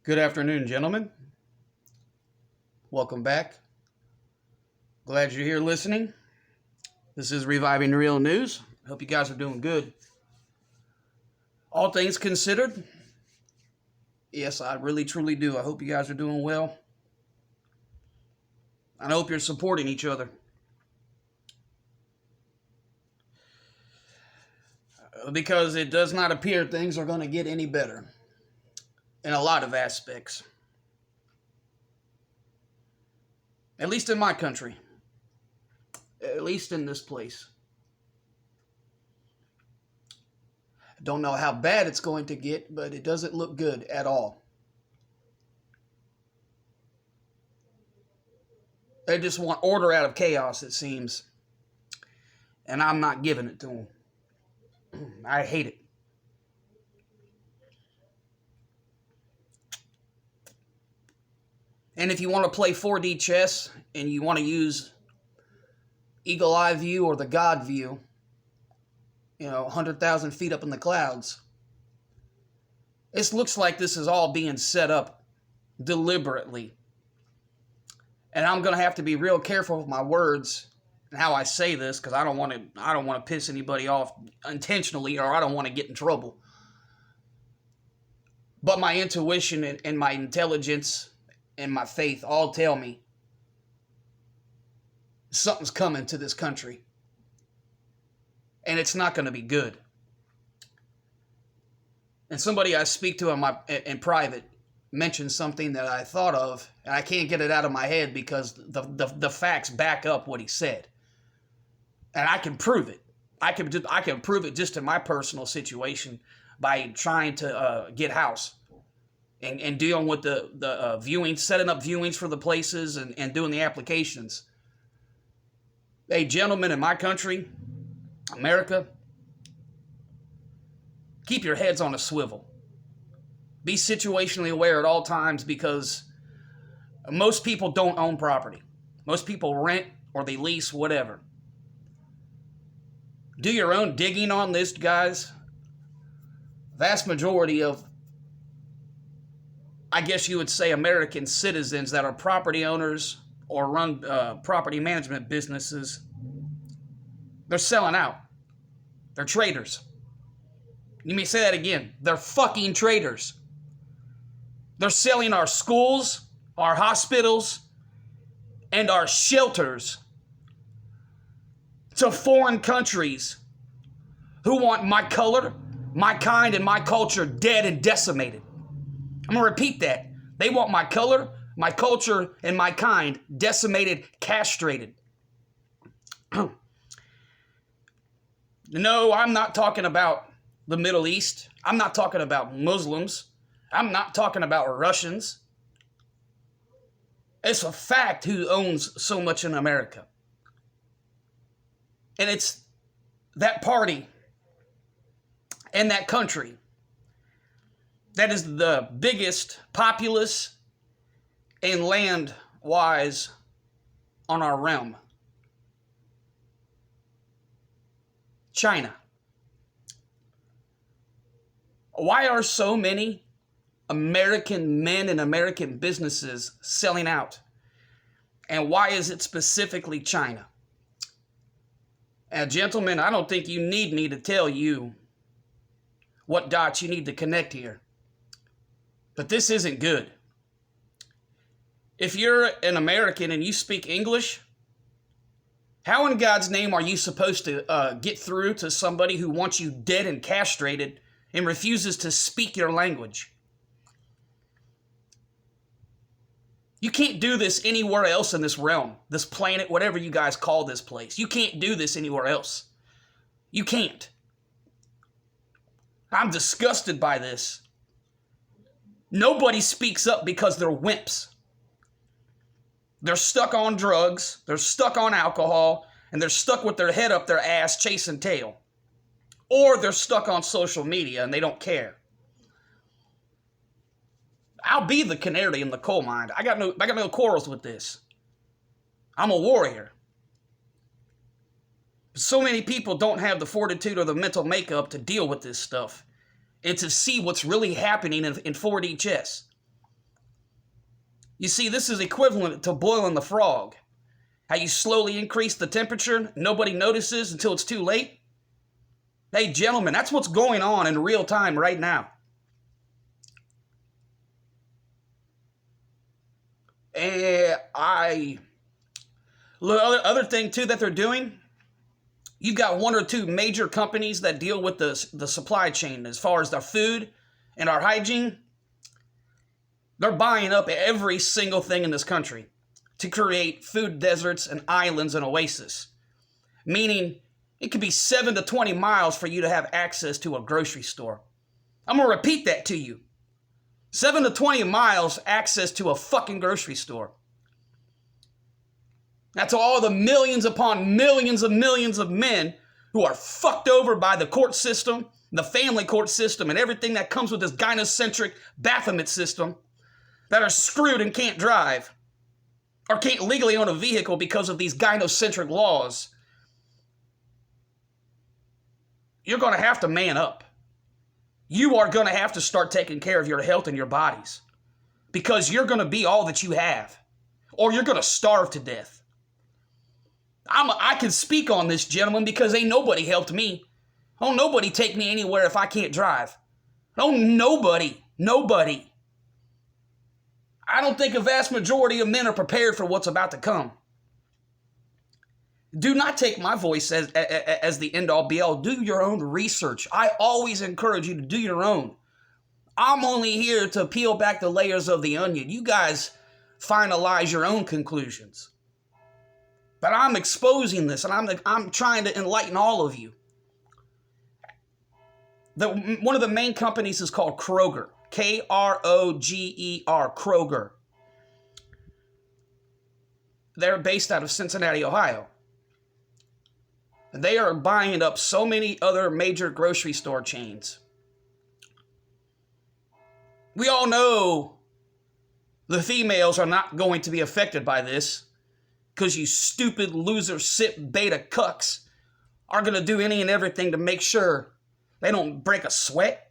Good afternoon, gentlemen. Welcome back. Glad you're here listening. This is Reviving Real News. Hope you guys are doing good. All things considered, yes, I really truly do. I hope you guys are doing well. I hope you're supporting each other. Because it does not appear things are going to get any better in a lot of aspects. At least in my country. At least in this place. I don't know how bad it's going to get, but it doesn't look good at all. They just want order out of chaos, it seems. And I'm not giving it to them. I hate it. And if you want to play 4D chess and you want to use eagle eye view or the God view, 100,000 feet up in the clouds, it looks like this is all being set up deliberately. And I'm going to have to be real careful with my words and how I say this, because I don't want to piss anybody off intentionally, or I don't want to get in trouble. But my intuition and my intelligence and my faith all tell me something's coming to this country. And it's not going to be good. And somebody I speak to in private mentioned something that I thought of, and I can't get it out of my head because the facts back up what he said. And I can prove it. I can prove it just in my personal situation by trying to get house. And dealing with the viewings, setting up viewings for the places and doing the applications. Hey, gentlemen in my country, America, keep your heads on a swivel. Be situationally aware at all times, because most people don't own property. Most people rent or they lease, whatever. Do your own digging on this, guys. Vast majority of, I guess you would say, American citizens that are property owners or run property management businesses, they're selling out. They're traders. You may say that again. They're fucking traders. They're selling our schools, our hospitals, and our shelters to foreign countries who want my color, my kind, and my culture dead and decimated. I'm going to repeat that. They want my color, my culture, and my kind decimated, castrated. No, I'm not talking about the Middle East. I'm not talking about Muslims. I'm not talking about Russians. It's a fact who owns so much in America. And it's that party and that country that is the biggest populace and land-wise on our realm. China. Why are so many American men and American businesses selling out? And why is it specifically China? And gentlemen, I don't think you need me to tell you what dots you need to connect here. But this isn't good. If you're an American and you speak English, how in God's name are you supposed to get through to somebody who wants you dead and castrated and refuses to speak your language? You can't do this anywhere else in this realm, this planet, whatever you guys call this place. You can't do this anywhere else. You can't. I'm disgusted by this. Nobody speaks up because they're wimps. They're stuck on drugs, they're stuck on alcohol, and they're stuck with their head up their ass chasing tail. Or they're stuck on social media and they don't care. I'll be the canary in the coal mine. I got no quarrels with this. I'm a warrior. So many people don't have the fortitude or the mental makeup to deal with this stuff and to see what's really happening in 4D chess. You see, this is equivalent to boiling the frog. How you slowly increase the temperature, nobody notices until it's too late. Hey, gentlemen, that's what's going on in real time right now. And other thing too that they're doing, you've got one or two major companies that deal with the supply chain as far as their food and our hygiene. They're buying up every single thing in this country to create food deserts and islands and oases. Meaning, it could be 7 to 20 miles for you to have access to a grocery store. I'm going to repeat that to you. 7 to 20 miles access to a fucking grocery store. That's all the millions upon millions of men who are fucked over by the court system, the family court system, and everything that comes with this gynocentric Baphomet system that are screwed and can't drive or can't legally own a vehicle because of these gynocentric laws. You're going to have to man up. You are going to have to start taking care of your health and your bodies because you're going to be all that you have or you're going to starve to death. I can speak on this, gentlemen, because ain't nobody helped me. Don't nobody take me anywhere if I can't drive. Don't nobody. I don't think a vast majority of men are prepared for what's about to come. Do not take my voice as the end-all be-all. Do your own research. I always encourage you to do your own. I'm only here to peel back the layers of the onion. You guys finalize your own conclusions. But I'm exposing this, and I'm trying to enlighten all of you. One of the main companies is called Kroger. Kroger. Kroger. They're based out of Cincinnati, Ohio. They are buying up so many other major grocery store chains. We all know the females are not going to be affected by this because you stupid loser sip beta cucks are going to do any and everything to make sure they don't break a sweat.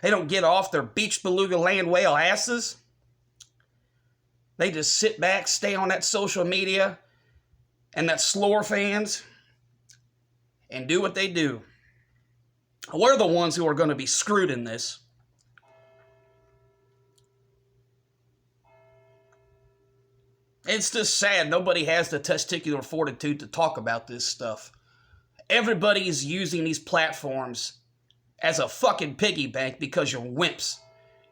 They don't get off their beach beluga land whale asses. They just sit back, stay on that social media and that slore fans and do what they do. We're the ones who are going to be screwed in this. It's just sad nobody has the testicular fortitude to talk about this stuff. Everybody is using these platforms as a fucking piggy bank because you're wimps.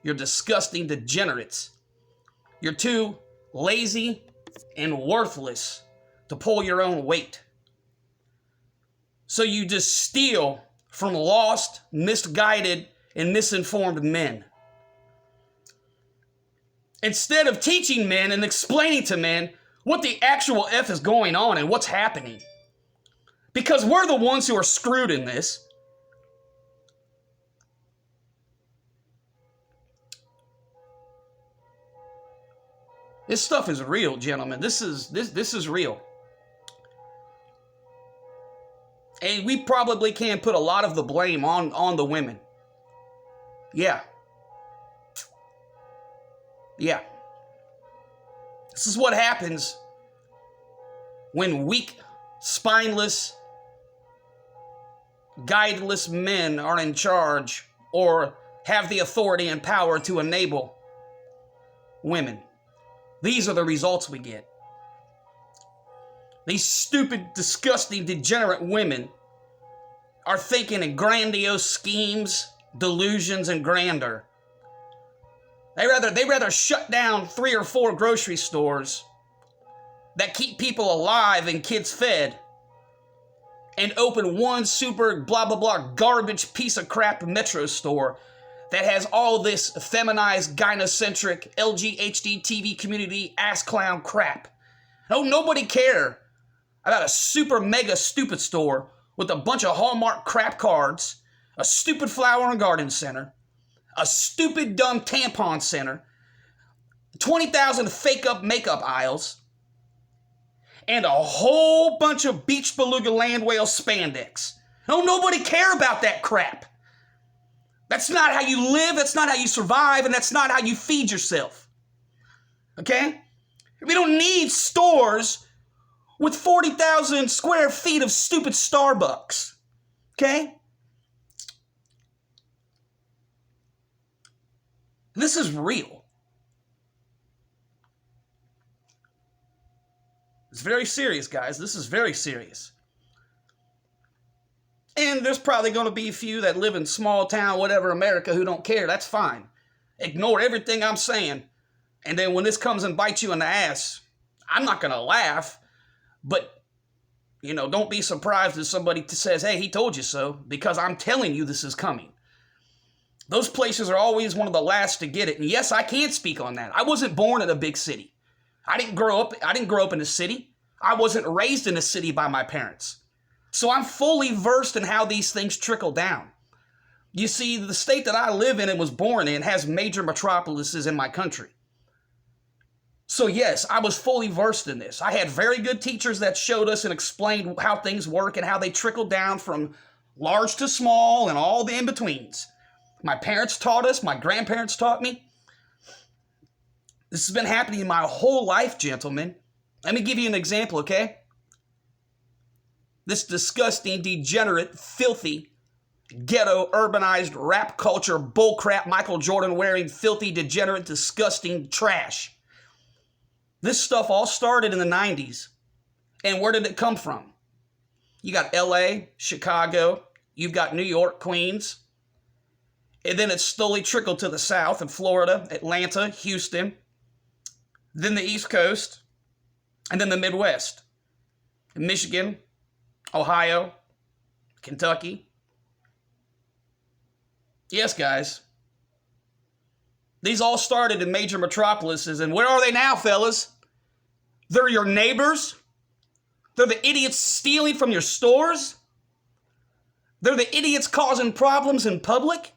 You're disgusting degenerates. You're too lazy and worthless to pull your own weight. So you just steal from lost, misguided, and misinformed men. Instead of teaching men and explaining to men what the actual F is going on and what's happening. Because we're the ones who are screwed in this. This stuff is real, gentlemen. This is real. And we probably can put a lot of the blame on the women. Yeah. Yeah. This is what happens when weak, spineless, guideless men are in charge or have the authority and power to enable women. These are the results we get. These stupid, disgusting, degenerate women are thinking in grandiose schemes, delusions, and grandeur. They rather shut down 3 or 4 grocery stores that keep people alive and kids fed and open one super blah blah blah garbage piece of crap metro store that has all this feminized, gynocentric, LGHD TV community ass clown crap. Don't nobody care about a super mega stupid store with a bunch of Hallmark crap cards, a stupid flower and garden center, a stupid dumb tampon center, 20,000 fake up makeup aisles, and a whole bunch of beach beluga land whale spandex. Don't nobody care about that crap. That's not how you live, that's not how you survive, and that's not how you feed yourself. Okay? We don't need stores with 40,000 square feet of stupid Starbucks. Okay? This is real. It's very serious, guys. This is very serious. And there's probably going to be a few that live in small town, whatever, America, who don't care. That's fine. Ignore everything I'm saying. And then when this comes and bites you in the ass, I'm not going to laugh. But, don't be surprised if somebody says, hey, he told you so. Because I'm telling you this is coming. Those places are always one of the last to get it. And yes, I can speak on that. I wasn't born in a big city. I didn't grow up in a city. I wasn't raised in a city by my parents. So I'm fully versed in how these things trickle down. You see, the state that I live in and was born in has major metropolises in my country. So yes, I was fully versed in this. I had very good teachers that showed us and explained how things work and how they trickle down from large to small and all the in-betweens. My parents taught us, my grandparents taught me. This has been happening my whole life, gentlemen. Let me give you an example, okay? This disgusting, degenerate, filthy, ghetto, urbanized, rap culture, bullcrap, Michael Jordan wearing, filthy, degenerate, disgusting trash. This stuff all started in the 90s. And where did it come from? You got LA, Chicago, you've got New York, Queens. And then it slowly trickled to the south in Florida, Atlanta, Houston. Then the East Coast. And then the Midwest. Michigan, Ohio, Kentucky. Yes, guys. These all started in major metropolises. And where are they now, fellas? They're your neighbors. They're the idiots stealing from your stores. They're the idiots causing problems in public.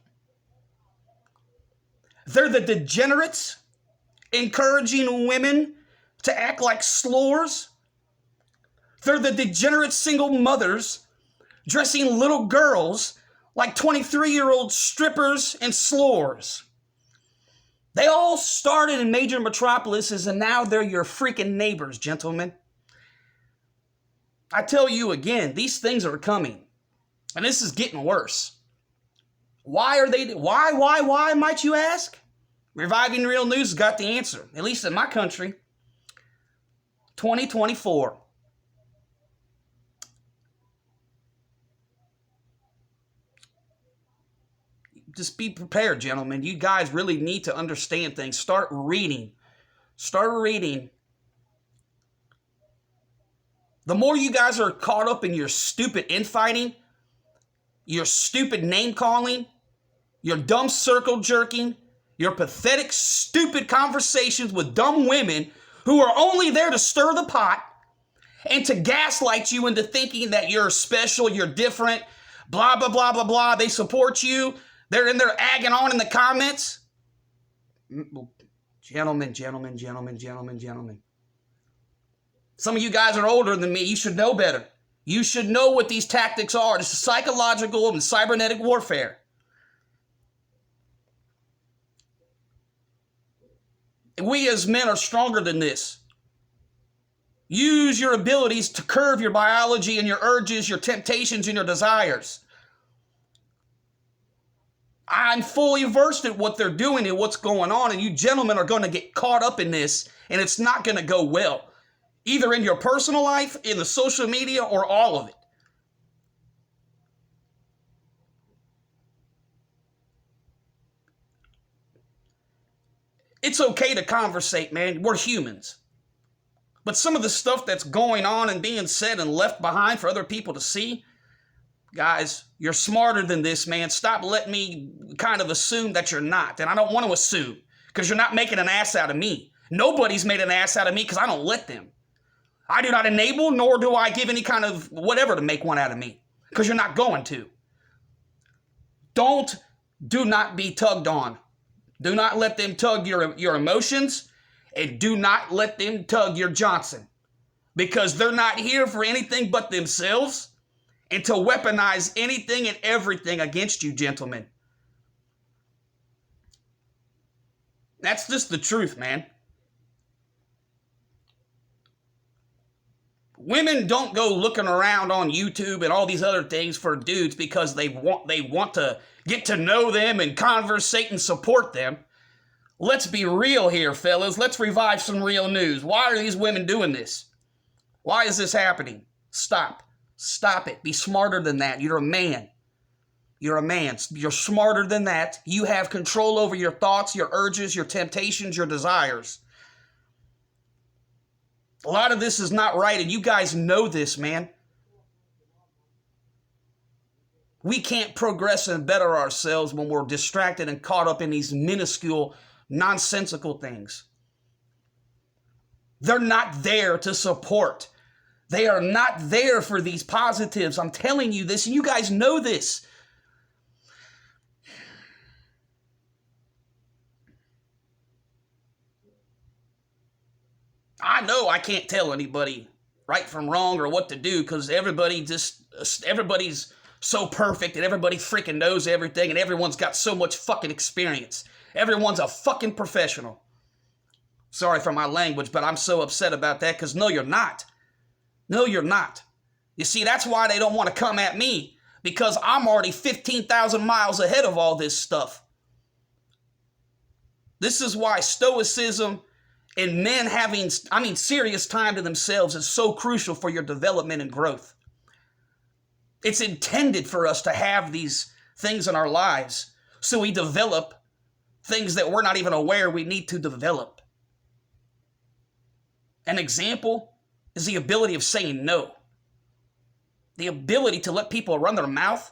They're the degenerates encouraging women to act like slores. They're the degenerate single mothers dressing little girls like 23-year-old strippers and slores. They all started in major metropolises and now they're your freaking neighbors, gentlemen. I tell you again, these things are coming. And this is getting worse. Why, might you ask? Reviving Real News has got the answer, at least in my country. 2024. Just be prepared, gentlemen. You guys really need to understand things. Start reading. The more you guys are caught up in your stupid infighting, your stupid name calling, your dumb circle jerking, your pathetic, stupid conversations with dumb women who are only there to stir the pot and to gaslight you into thinking that you're special, you're different, blah, blah, blah, blah, blah. They support you. They're in there agging on in the comments. Gentlemen. Some of you guys are older than me. You should know better. You should know what these tactics are. This is psychological and cybernetic warfare. We as men are stronger than this. Use your abilities to curb your biology and your urges, your temptations and your desires. I'm fully versed in what they're doing and what's going on, and you gentlemen are going to get caught up in this, and it's not going to go well. Either in your personal life, in the social media, or all of it. It's okay to conversate, man. We're humans. But some of the stuff that's going on and being said and left behind for other people to see, guys, you're smarter than this, man. Stop letting me kind of assume that you're not. And I don't want to assume, because you're not making an ass out of me. Nobody's made an ass out of me because I don't let them. I do not enable, nor do I give any kind of whatever to make one out of me, because you're not going to. Do not be tugged on. Do not let them tug your emotions, and do not let them tug your Johnson, because they're not here for anything but themselves and to weaponize anything and everything against you, gentlemen. That's just the truth, man. Women don't go looking around on YouTube and all these other things for dudes because they want to get to know them and conversate and support them. Let's be real here, fellas. Let's revive some real news. Why are these women doing this? Why is this happening? Stop. Stop it. Be smarter than that. You're a man. You're a man. You're smarter than that. You have control over your thoughts, your urges, your temptations, your desires. A lot of this is not right, and you guys know this, man. We can't progress and better ourselves when we're distracted and caught up in these minuscule, nonsensical things. They're not there to support. They are not there for these positives. I'm telling you this, and you guys know this. I know I can't tell anybody right from wrong or what to do because everybody's so perfect and everybody freaking knows everything and everyone's got so much fucking experience. Everyone's a fucking professional. Sorry for my language, but I'm so upset about that because no, you're not. No, you're not. You see, that's why they don't want to come at me because I'm already 15,000 miles ahead of all this stuff. This is why stoicism and men having, serious time to themselves is so crucial for your development and growth. It's intended for us to have these things in our lives so we develop things that we're not even aware we need to develop. An example is the ability of saying no. The ability to let people run their mouth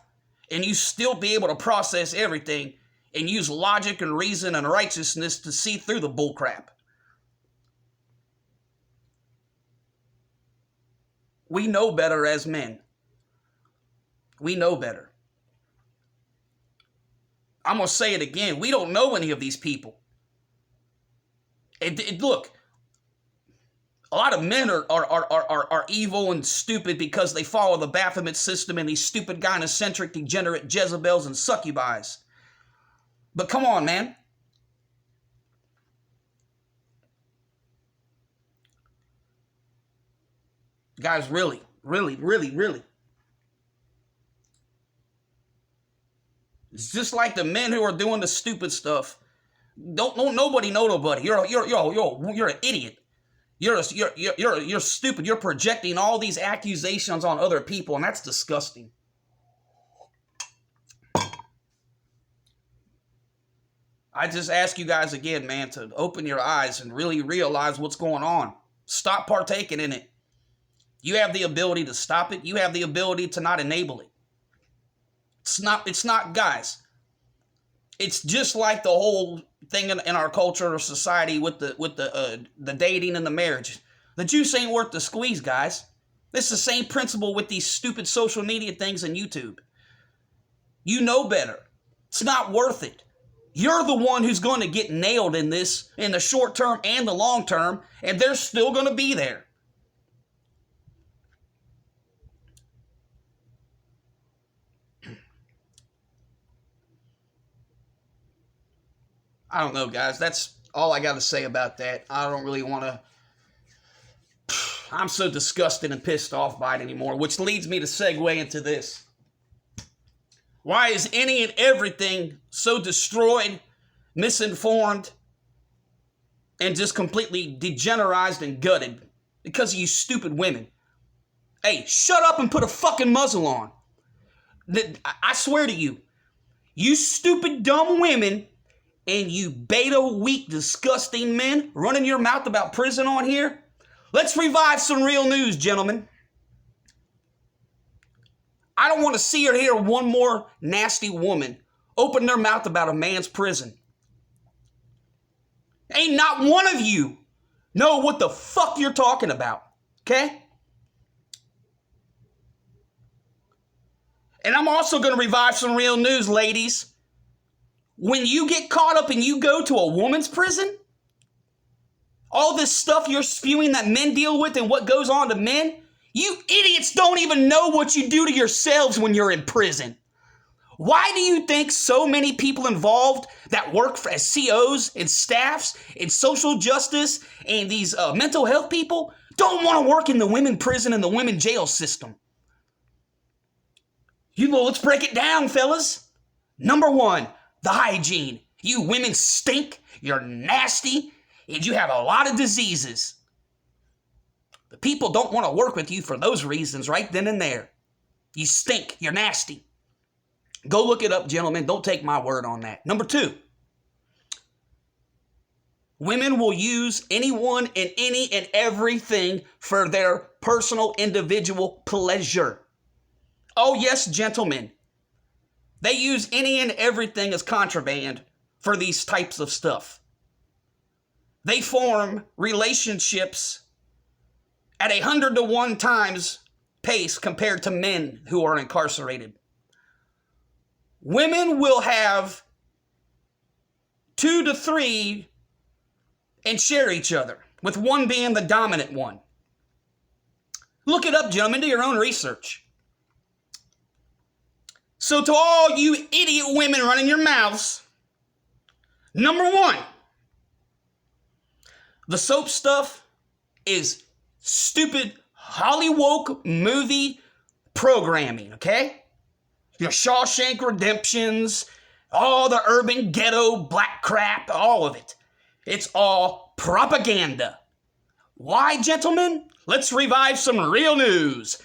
and you still be able to process everything and use logic and reason and righteousness to see through the bullcrap. We know better as men. We know better. I'm going to say it again. We don't know any of these people. Look, a lot of men are evil and stupid because they follow the Baphomet system and these stupid gynocentric degenerate Jezebels and succubis. But come on, man. Guys, really. It's just like the men who are doing the stupid stuff. Don't nobody know nobody. You're an idiot. You're stupid. You're projecting all these accusations on other people, and that's disgusting. I just ask you guys again, man, to open your eyes and really realize what's going on. Stop partaking in it. You have the ability to stop it. You have the ability to not enable it. It's not, guys. It's just like the whole thing in our culture or society with the dating and the marriage. The juice ain't worth the squeeze, guys. It's the same principle with these stupid social media things on YouTube. You know better. It's not worth it. You're the one who's going to get nailed in this in the short term and the long term, and they're still going to be there. I don't know, guys. That's all I got to say about that. I don't really want to... I'm so disgusted and pissed off by it anymore, which leads me to segue into this. Why is any and everything so destroyed, misinformed, and just completely degenerized and gutted? Because of you stupid women. Hey, shut up and put a fucking muzzle on. I swear to you, you stupid dumb women and you beta weak disgusting men running your mouth about prison on here. Let's revive some real news, gentlemen. I don't want to see or hear one more nasty woman open their mouth about a man's prison. Ain't not one of you know what the fuck you're talking about, okay? And I'm also going to revive some real news, ladies. When you get caught up and you go to a woman's prison, all this stuff you're spewing that men deal with and what goes on to men, you idiots don't even know what you do to yourselves when you're in prison. Why do you think so many people involved that work as COs and staffs and social justice and these mental health people don't want to work in the women prison and the women jail system. Let's break it down, fellas. Number one, the hygiene. You women stink, you're nasty, and you have a lot of diseases. The people don't want to work with you for those reasons right then and there. You stink, you're nasty. Go look it up, gentlemen. Don't take my word on that. Number two, women will use anyone and any and everything for their personal individual pleasure. Oh yes, gentlemen. They use any and everything as contraband for these types of stuff. They form relationships at 100 to 1 times pace compared to men who are incarcerated. Women will have 2 to 3 and share each other, with one being the dominant one. Look it up, gentlemen. Do your own research. So to all you idiot women running your mouths, number one, the soap stuff is stupid Hollywood movie programming, okay? Your Shawshank Redemptions, all the urban ghetto black crap, all of it. It's all propaganda. Why, gentlemen? Let's revive some real news.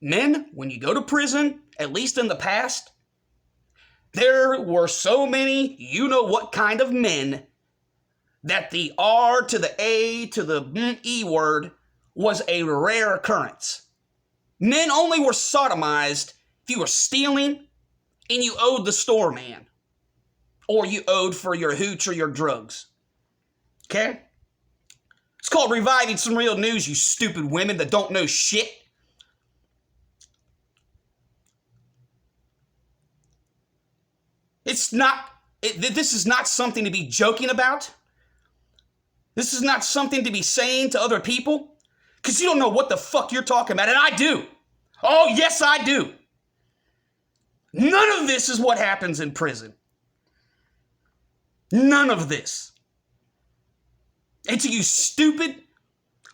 Men, when you go to prison, at least in the past, there were so many you-know-what kind of men that the R to the A to the E word was a rare occurrence. Men only were sodomized if you were stealing and you owed the store man, or you owed for your hooch or your drugs. Okay? It's called reviving some real news, you stupid women that don't know shit. This is not something to be joking about. This is not something to be saying to other people, because you don't know what the fuck you're talking about, and I do. Oh, yes, I do. None of this is what happens in prison. None of this. And to you stupid,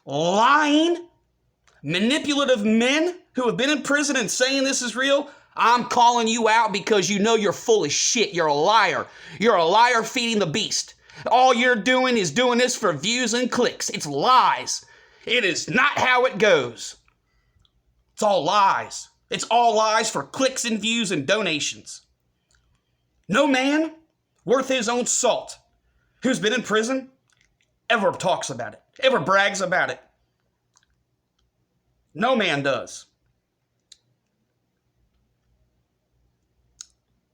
lying, manipulative men who have been in prison and saying this is real, I'm calling you out because you know you're full of shit. You're a liar. You're a liar feeding the beast. All you're doing is doing this for views and clicks. It's lies. It is not how it goes. It's all lies. It's all lies for clicks and views and donations. No man worth his own salt who's been in prison ever talks about it, ever brags about it. No man does.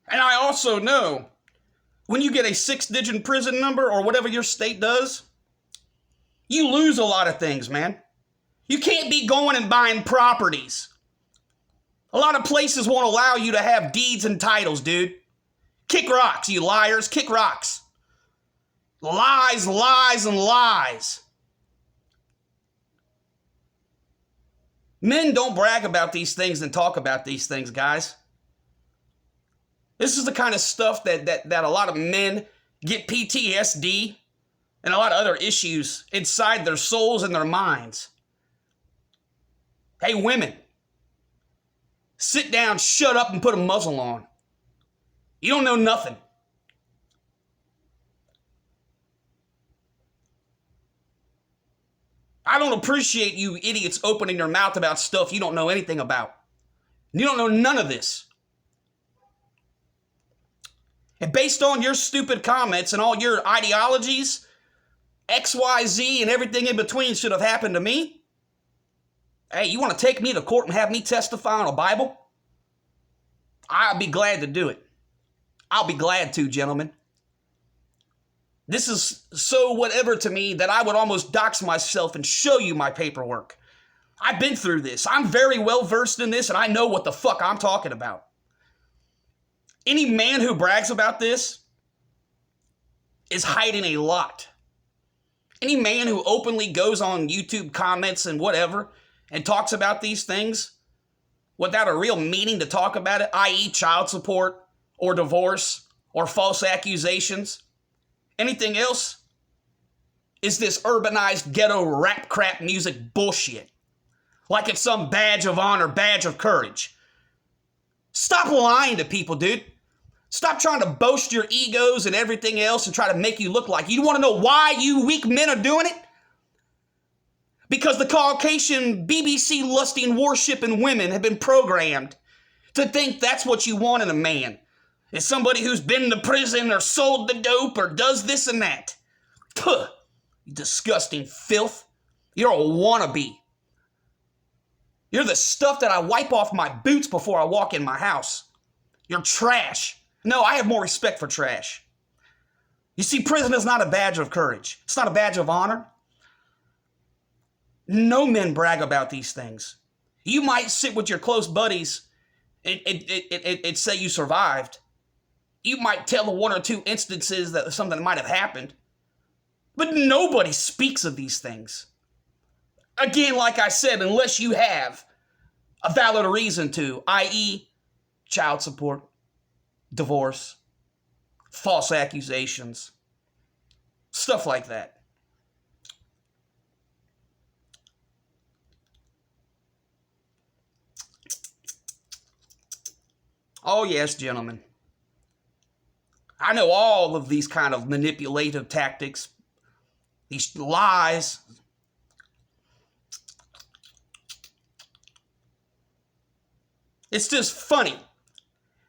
And I also know when you get a 6-digit prison number or whatever your state does, you lose a lot of things, man. You can't be going and buying properties. A lot of places won't allow you to have deeds and titles, dude. Kick rocks, you liars. Kick rocks. Lies, lies, and lies. Men don't brag about these things and talk about these things, guys. This is the kind of stuff that a lot of men get PTSD and a lot of other issues inside their souls and their minds. Hey, women, sit down, shut up, and put a muzzle on. You don't know nothing. I don't appreciate you idiots opening your mouth about stuff you don't know anything about. You don't know none of this. And based on your stupid comments and all your ideologies, XYZ and everything in between should have happened to me. Hey, you want to take me to court and have me testify on a Bible? I'll be glad to do it. I'll be glad to, gentlemen. This is so whatever to me that I would almost dox myself and show you my paperwork. I've been through this. I'm very well versed in this, and I know what the fuck I'm talking about. Any man who brags about this is hiding a lot. Any man who openly goes on YouTube comments and whatever and talks about these things without a real meaning to talk about it, i.e. child support or divorce or false accusations, anything else, is this urbanized ghetto rap crap music bullshit. Like it's some badge of honor, badge of courage. Stop lying to people, dude. Stop trying to boast your egos and everything else and try to make you look like you want to know why you weak men are doing it? Because the Caucasian BBC lusting worshiping women have been programmed to think that's what you want in a man. Is somebody who's been to prison or sold the dope or does this and that. Puh, you disgusting filth. You're a wannabe. You're the stuff that I wipe off my boots before I walk in my house. You're trash. No, I have more respect for trash. You see, prison is not a badge of courage. It's not a badge of honor. No men brag about these things. You might sit with your close buddies and say you survived. You might tell the one or two instances that something might have happened. But nobody speaks of these things. Again, like I said, unless you have a valid reason to, i.e., child support, divorce, false accusations, stuff like that. Oh, yes, gentlemen. I know all of these kind of manipulative tactics, these lies. It's just funny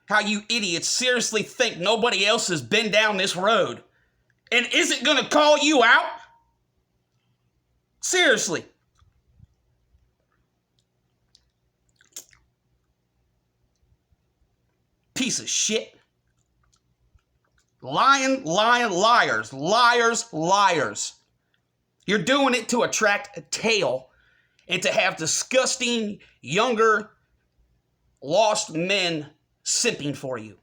how you idiots seriously think nobody else has been down this road and isn't going to call you out? Seriously. Piece of shit. Lying, liars. Liars. You're doing it to attract a tail and to have disgusting, younger, lost men simping for you.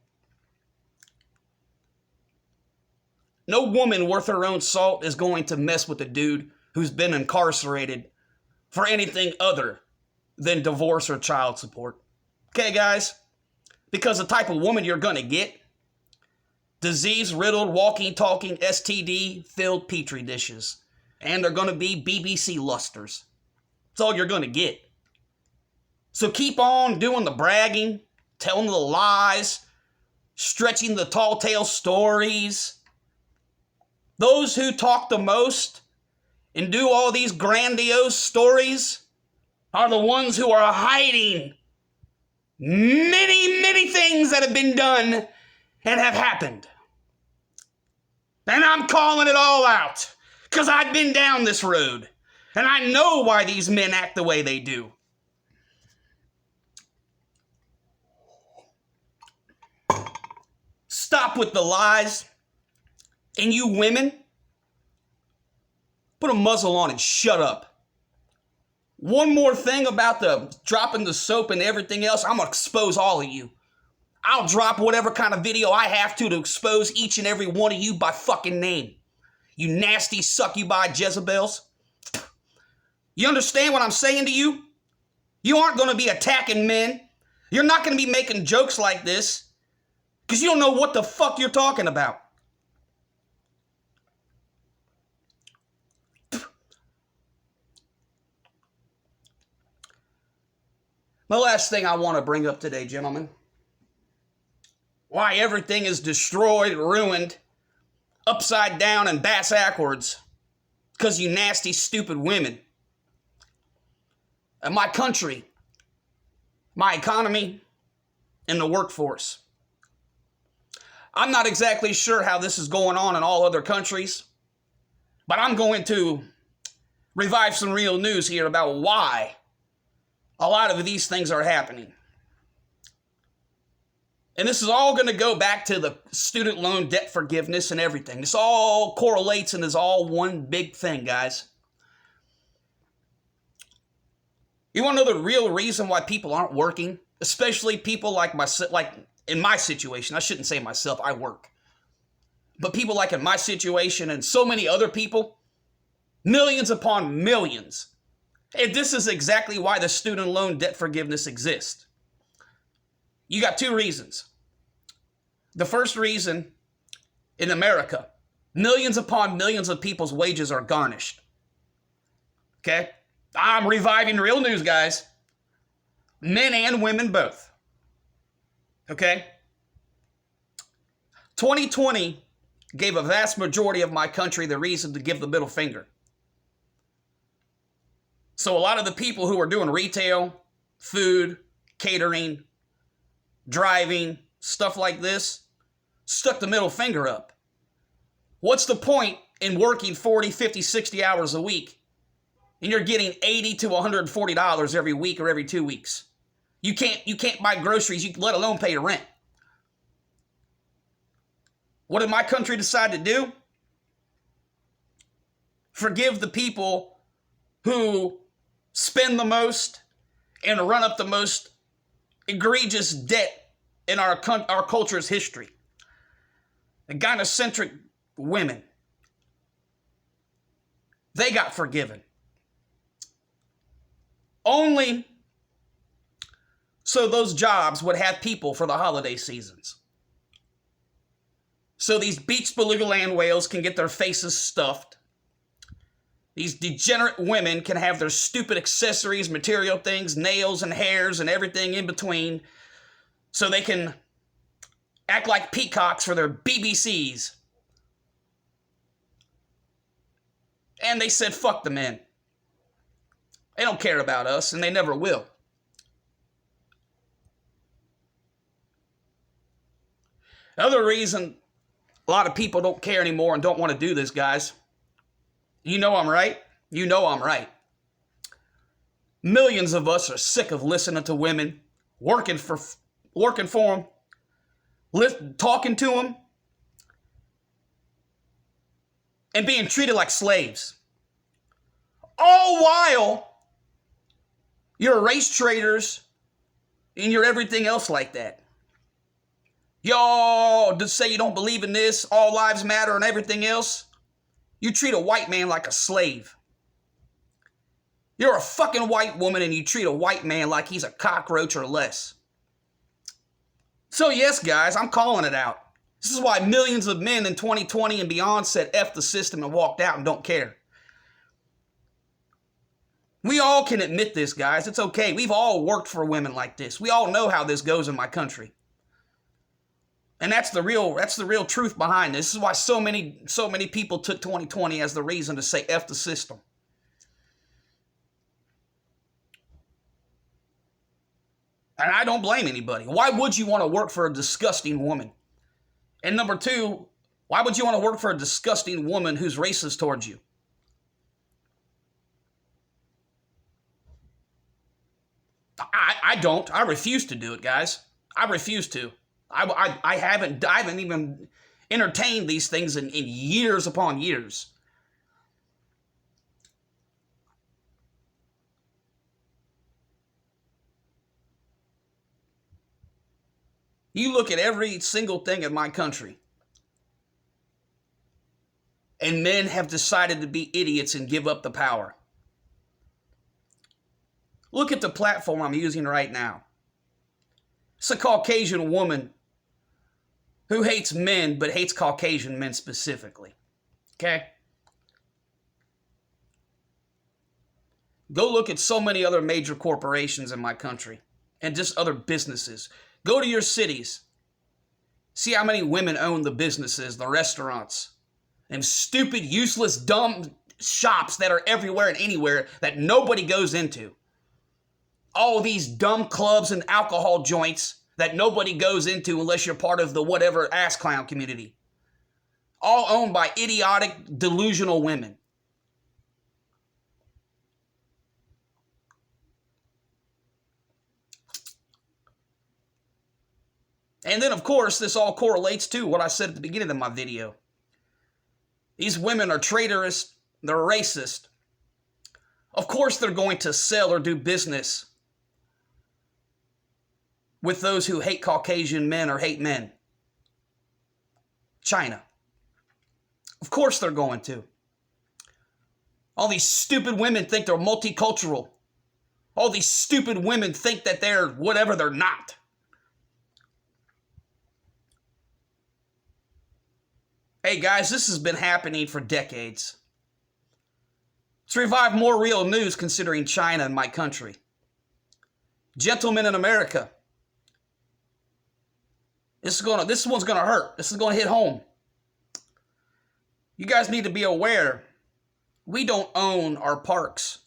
No woman worth her own salt is going to mess with a dude who's been incarcerated for anything other than divorce or child support. Okay, guys? Because the type of woman you're going to get, disease-riddled, walking, talking, STD-filled Petri dishes. And they're going to be BBC lusters. That's all you're going to get. So keep on doing the bragging, telling the lies, stretching the tall tale stories. Those who talk the most and do all these grandiose stories are the ones who are hiding many things that have been done and have happened. And I'm calling it all out because I've been down this road and I know why these men act the way they do. Stop with the lies. And you women, put a muzzle on and shut up. One more thing about the dropping the soap and everything else, I'm going to expose all of you. I'll drop whatever kind of video I have to expose each and every one of you by fucking name. You nasty succubi Jezebels. You understand what I'm saying to you? You aren't going to be attacking men. You're not going to be making jokes like this because you don't know what the fuck you're talking about. The last thing I want to bring up today, gentlemen. Why everything is destroyed, ruined, upside down, and bass-ackwards. Because you nasty, stupid women. And my country, my economy, and the workforce. I'm not exactly sure how this is going on in all other countries, but I'm going to revive some real news here about why a lot of these things are happening. And this is all going to go back to the student loan debt forgiveness and everything. This all correlates and is all one big thing, guys. You want to know the real reason why people aren't working? Especially people like myself, like in my situation. I shouldn't say myself, I work. But people like in my situation and so many other people, millions upon millions. And this is exactly why the student loan debt forgiveness exists. You got two reasons. The first reason, in America, Millions upon millions of people's wages are garnished. Okay? I'm reviving real news, guys. Men and women both. Okay? 2020 gave a vast majority of my country the reason to give the middle finger. So a lot of the people who are doing retail, food, catering, driving, stuff like this, stuck the middle finger up. What's the point in working 40, 50, 60 hours a week and you're getting $80 to $140 every week or every 2 weeks? You can't buy groceries, let alone pay your rent. What did my country decide to do? Forgive the people who spend the most and run up the most egregious debt in our culture's history. The gynocentric women, they got forgiven. Only so those jobs would have people for the holiday seasons. So these beach beluga land whales can get their faces stuffed. These degenerate women can have their stupid accessories, material things, nails and hairs and everything in between, so they can act like peacocks for their BBCs. And they said, fuck the men. They don't care about us, and they never will. Another reason a lot of people don't care anymore and don't want to do this, guys. You know I'm right. You know I'm right. Millions of us are sick of listening to women, working for them, talking to them, and being treated like slaves. All while you're race traders and you're everything else like that. Y'all just say you don't believe in this, all lives matter and everything else. You treat a white man like a slave. You're a fucking white woman and you treat a white man like he's a cockroach or less. So yes, guys, I'm calling it out. This is why millions of men in 2020 and beyond said F the system and walked out and don't care. We all can admit this, guys. It's okay. We've all worked for women like this. We all know how this goes in my country. And that's the real truth behind this. This is why so many people took 2020 as the reason to say F the system. And I don't blame anybody. Why would you want to work for a disgusting woman? And number two, why would you want to work for a disgusting woman who's racist towards you? I don't. I refuse to do it, guys. I refuse to. I haven't even entertained these things in years upon years. You look at every single thing in my country, and men have decided to be idiots and give up the power. Look at the platform I'm using right now. It's a Caucasian woman who hates men, but hates Caucasian men specifically. Okay? Go look at so many other major corporations in my country and just other businesses. Go to your cities. See how many women own the businesses, the restaurants, and stupid, useless, dumb shops that are everywhere and anywhere that nobody goes into. All these dumb clubs and alcohol joints that nobody goes into unless you're part of the whatever ass clown community. All owned by idiotic, delusional women. And then, of course, this all correlates to what I said at the beginning of my video. These women are traitorous, they're racist. Of course they're going to sell or do business with those who hate Caucasian men or hate men. China. Of course they're going to. All these stupid women think they're multicultural. All these stupid women think that they're whatever they're not. Hey guys, this has been happening for decades. Let's revive more real news considering China and my country. Gentlemen in America, this one's gonna hurt. This is gonna hit home. You guys need to be aware, we don't own our parks,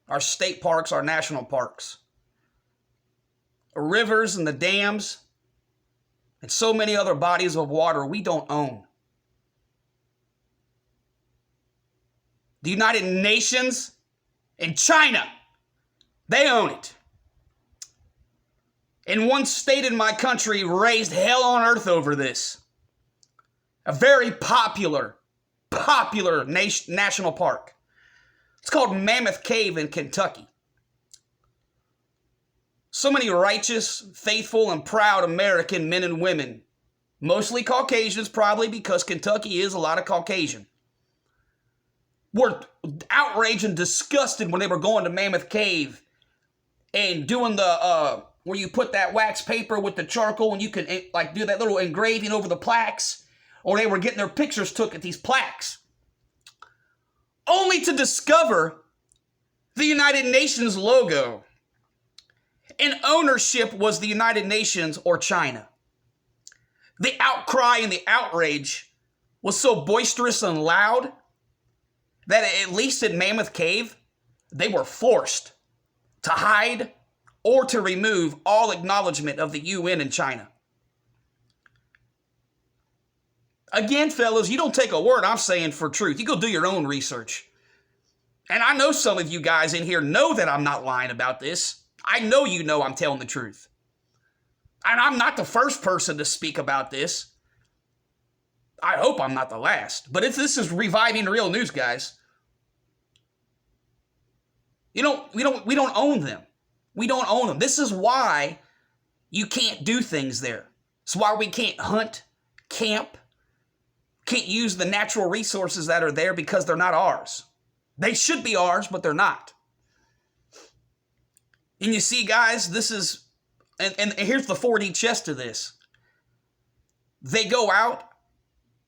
our state parks, our national parks. Our rivers and the dams, and so many other bodies of water we don't own. The United Nations and China, they own it. And one state in my country raised hell on earth over this. A very popular national park. It's called Mammoth Cave in Kentucky. So many righteous, faithful, and proud American men and women, mostly Caucasians probably because Kentucky is a lot of Caucasian, were outraged and disgusted when they were going to Mammoth Cave and doing the, where you put that wax paper with the charcoal and you can like do that little engraving over the plaques, or they were getting their pictures took at these plaques, only to discover the United Nations logo. And ownership was the United Nations or China. The outcry and the outrage was so boisterous and loud that at least at Mammoth Cave, they were forced to hide or to remove all acknowledgement of the UN in China. Again, fellas, you don't take a word I'm saying for truth. You go do your own research. And I know some of you guys in here know that I'm not lying about this. I know you know I'm telling the truth. And I'm not the first person to speak about this. I hope I'm not the last. But if this is reviving real news, guys, we don't own them. We don't own them. This is why you can't do things there. It's why we can't hunt, camp, can't use the natural resources that are there because they're not ours. They should be ours, but they're not. And you see, guys, this is, and here's the 4D chess to this. They go out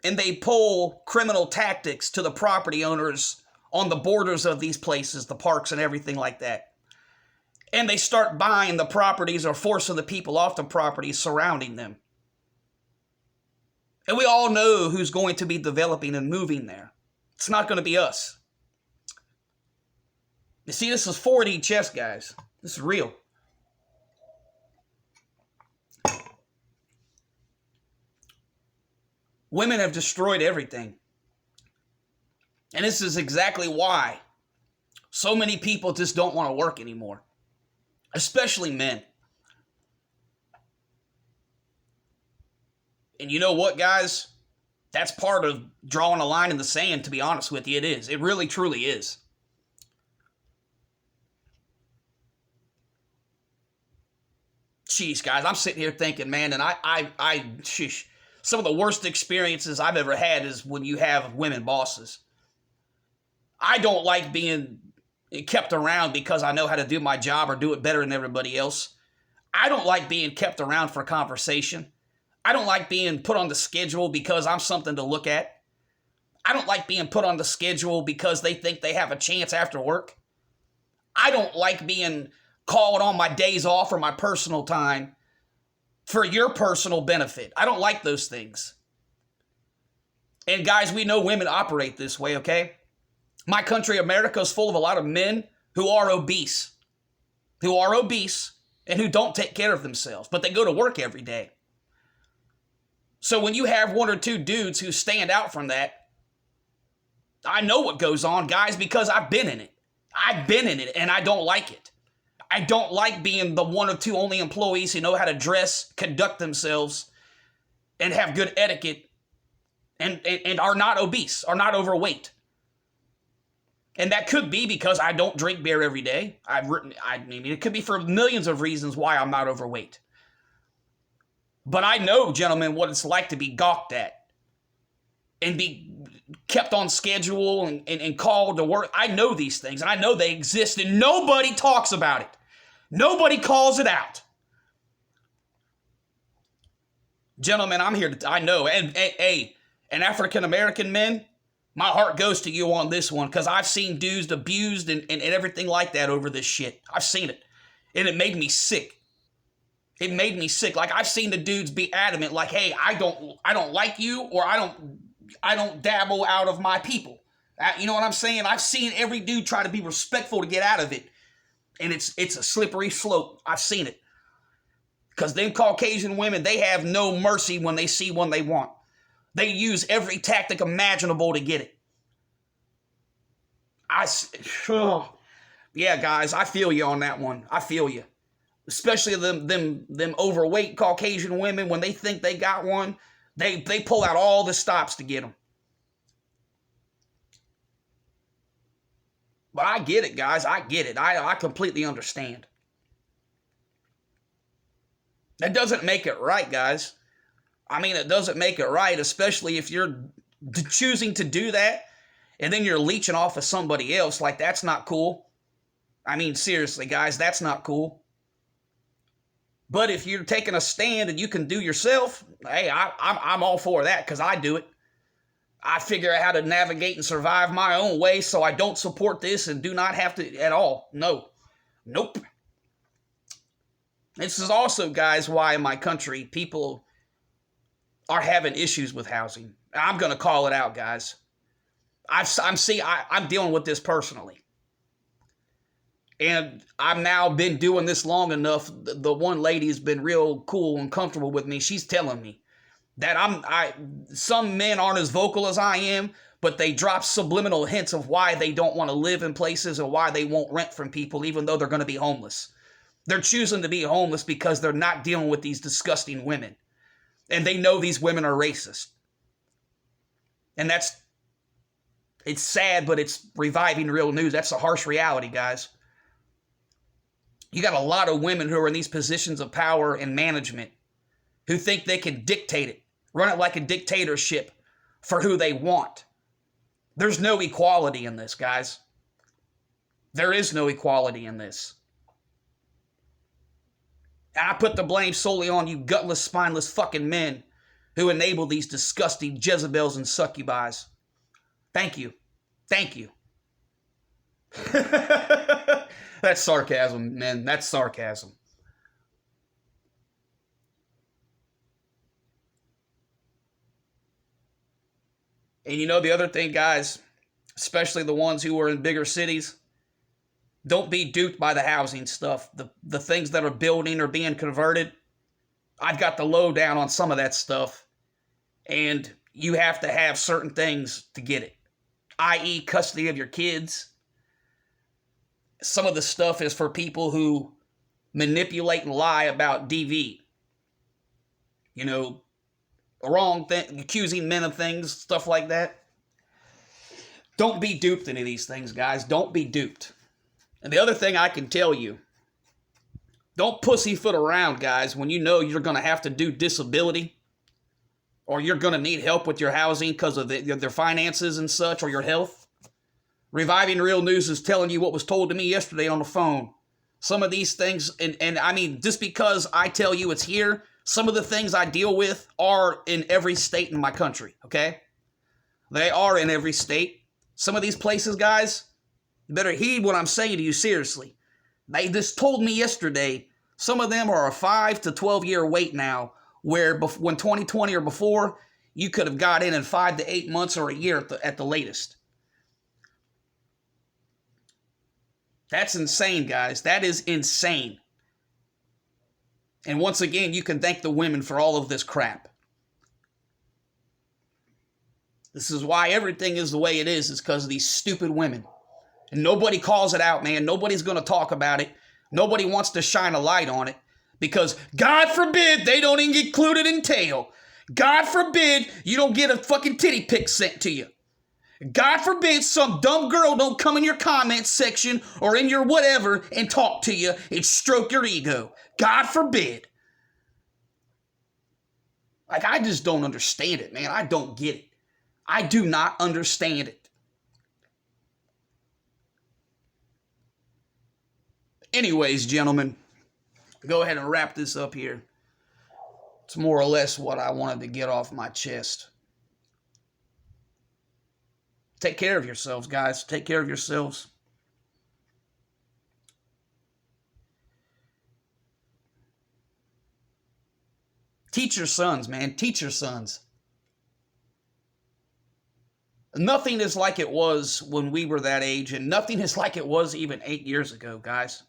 and they pull criminal tactics to the property owners on the borders of these places, the parks and everything like that. And they start buying the properties or forcing the people off the properties surrounding them. And we all know who's going to be developing and moving there. It's not going to be us. You see, this is 4D chess, guys. This is real. Women have destroyed everything. And this is exactly why so many people just don't want to work anymore. Especially men. And you know what, guys? That's part of drawing a line in the sand, to be honest with you. It is. It really, truly is. Jeez, guys, I'm sitting here thinking, man, and some of the worst experiences I've ever had is when you have women bosses. I don't like being kept around because I know how to do my job or do it better than everybody else. I don't like being kept around for conversation. I don't like being put on the schedule because I'm something to look at. I don't like being put on the schedule because they think they have a chance after work. I don't like being called on my days off or my personal time for your personal benefit. I don't like those things. And guys, we know women operate this way, okay? My country, America, is full of a lot of men who are obese and who don't take care of themselves, but they go to work every day. So when you have one or two dudes who stand out from that, I know what goes on, guys, because I've been in it. I've been in it, and I don't like it. I don't like being the one or two only employees who know how to dress, conduct themselves, and have good etiquette, and are not obese, are not overweight. And that could be because I don't drink beer every day. I mean, it could be for millions of reasons why I'm not overweight. But I know, gentlemen, what it's like to be gawked at and be kept on schedule and called to work. I know these things, and I know they exist, and nobody talks about it. Nobody calls it out. Gentlemen, I'm here to, I know, and hey, And African American men, my heart goes to you on this one, because I've seen dudes abused and everything like that over this shit. I've seen it. And it made me sick. It made me sick. Like, I've seen the dudes be adamant, like, hey, I don't like you, or I don't dabble out of my people. You know what I'm saying? I've seen every dude try to be respectful to get out of it. And it's a slippery slope. I've seen it. Because them Caucasian women, they have no mercy when they see one they want. They use every tactic imaginable to get it. Yeah, guys, I feel you on that one. I feel you. Especially them overweight Caucasian women, when they think they got one, they pull out all the stops to get them. But I get it, guys. I get it. I completely understand. That doesn't make it right, guys. I mean, it doesn't make it right, especially if you're choosing to do that and then you're leeching off of somebody else. Like, that's not cool. I mean, seriously, guys, that's not cool. But if you're taking a stand and you can do yourself, hey, I'm all for that, because I do it. I figure out how to navigate and survive my own way, so I don't support this and do not have to at all. No. Nope. This is also, guys, why in my country people are having issues with housing. I'm going to call it out, guys. I'm dealing with this personally. And I've now been doing this long enough. The one lady has been real cool and comfortable with me. She's telling me that some men aren't as vocal as I am, but they drop subliminal hints of why they don't want to live in places and why they won't rent from people, even though they're going to be homeless. They're choosing to be homeless because they're not dealing with these disgusting women. And they know these women are racist. And it's sad, but it's reviving real news. That's a harsh reality, guys. You got a lot of women who are in these positions of power and management who think they can dictate it, run it like a dictatorship for who they want. There's no equality in this, guys. There is no equality in this. And I put the blame solely on you gutless, spineless fucking men who enable these disgusting Jezebels and succubis. Thank you. Thank you. That's sarcasm, man. That's sarcasm. And you know the other thing, guys, especially the ones who are in bigger cities, don't be duped by the housing stuff. The things that are building or being converted, I've got the lowdown on some of that stuff. And you have to have certain things to get it, i.e. custody of your kids. Some of the stuff is for people who manipulate and lie about DV. You know, wrong thing, accusing men of things, stuff like that. Don't be duped into these things, guys. Don't be duped. And the other thing I can tell you, don't pussyfoot around, guys, when you know you're going to have to do disability or you're going to need help with your housing because of their finances and such, or your health. Reviving Real News is telling you what was told to me yesterday on the phone. Some of these things, and I mean, just because I tell you it's here, some of the things I deal with are in every state in my country, okay? They are in every state. Some of these places, guys, you better heed what I'm saying to you seriously. They just told me yesterday, some of them are a 5 to 12 year wait now, where when 2020 or before, you could have got in 5 to 8 months or a year at the latest. That's insane, guys. That is insane. And once again, you can thank the women for all of this crap. This is why everything is the way it is because of these stupid women. And nobody calls it out, man. Nobody's going to talk about it. Nobody wants to shine a light on it. Because, God forbid, they don't even get included in tail. God forbid you don't get a fucking titty pic sent to you. God forbid some dumb girl don't come in your comment section or in your whatever and talk to you and stroke your ego. God forbid. Like, I just don't understand it, man. I don't get it. I do not understand it. Anyways, gentlemen, go ahead and wrap this up here. It's more or less what I wanted to get off my chest. take care of yourselves, guys. Take care of yourselves. Teach your sons, man. Teach your sons. Nothing is like it was when we were that age, and nothing is like it was even 8 years ago, guys.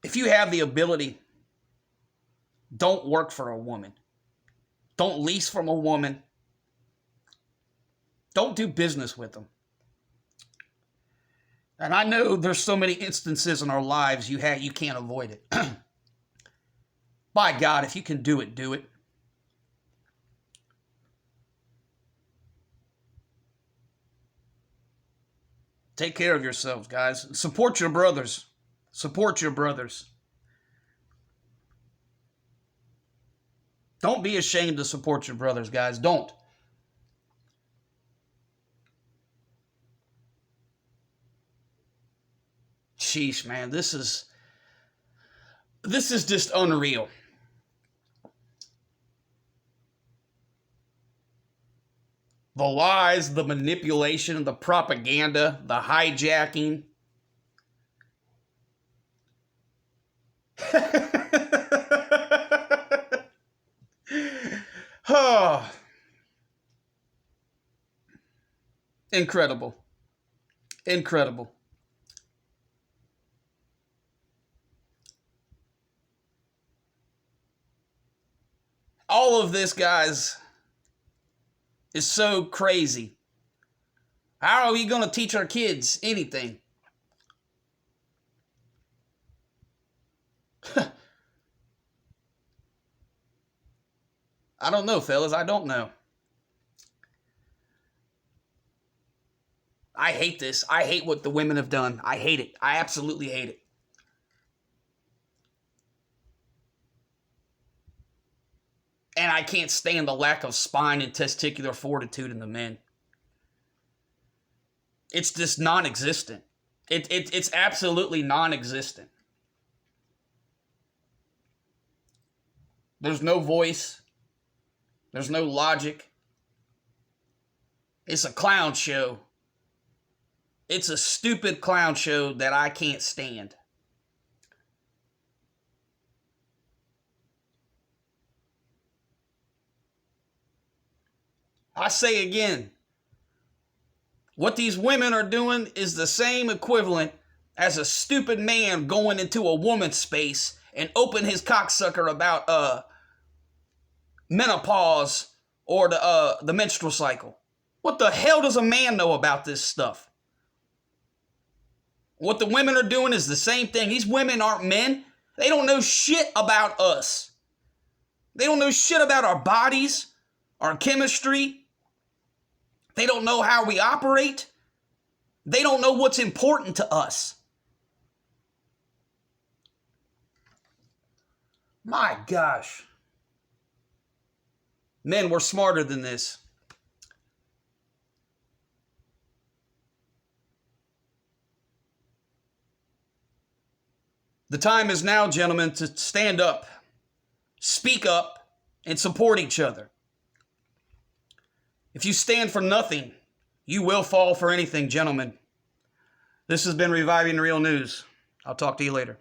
If you have the ability, don't work for a woman. Don't lease from a woman. Don't do business with them. And I know there's so many instances in our lives you can't avoid it. By God, if you can do it, do it. Take care of yourselves, guys. Support your brothers. Support your brothers. Don't be ashamed to support your brothers, guys. Don't. Sheesh, man. This is just unreal. The lies, the manipulation, the propaganda, the hijacking. Oh. Incredible. Incredible. All of this, guys, is so crazy. How are we going to teach our kids anything? I don't know, fellas. I don't know. I hate this. I hate what the women have done. I hate it. I absolutely hate it. And I can't stand the lack of spine and testicular fortitude in the men. It's just non-existent. It's absolutely non-existent. There's no voice. There's no logic. It's a clown show. It's a stupid clown show that I can't stand. I say again, what these women are doing is the same equivalent as a stupid man going into a woman's space and open his cocksucker about menopause or the menstrual cycle. What the hell does a man know about this stuff? What the women are doing is the same thing. These women aren't men. They don't know shit about us. They don't know shit about our bodies, our chemistry. They don't know how we operate. They don't know what's important to us. My gosh. Men, we're smarter than this. The time is now, gentlemen, to stand up, speak up, and support each other. If you stand for nothing, you will fall for anything, gentlemen. This has been Reviving Real News. I'll talk to you later.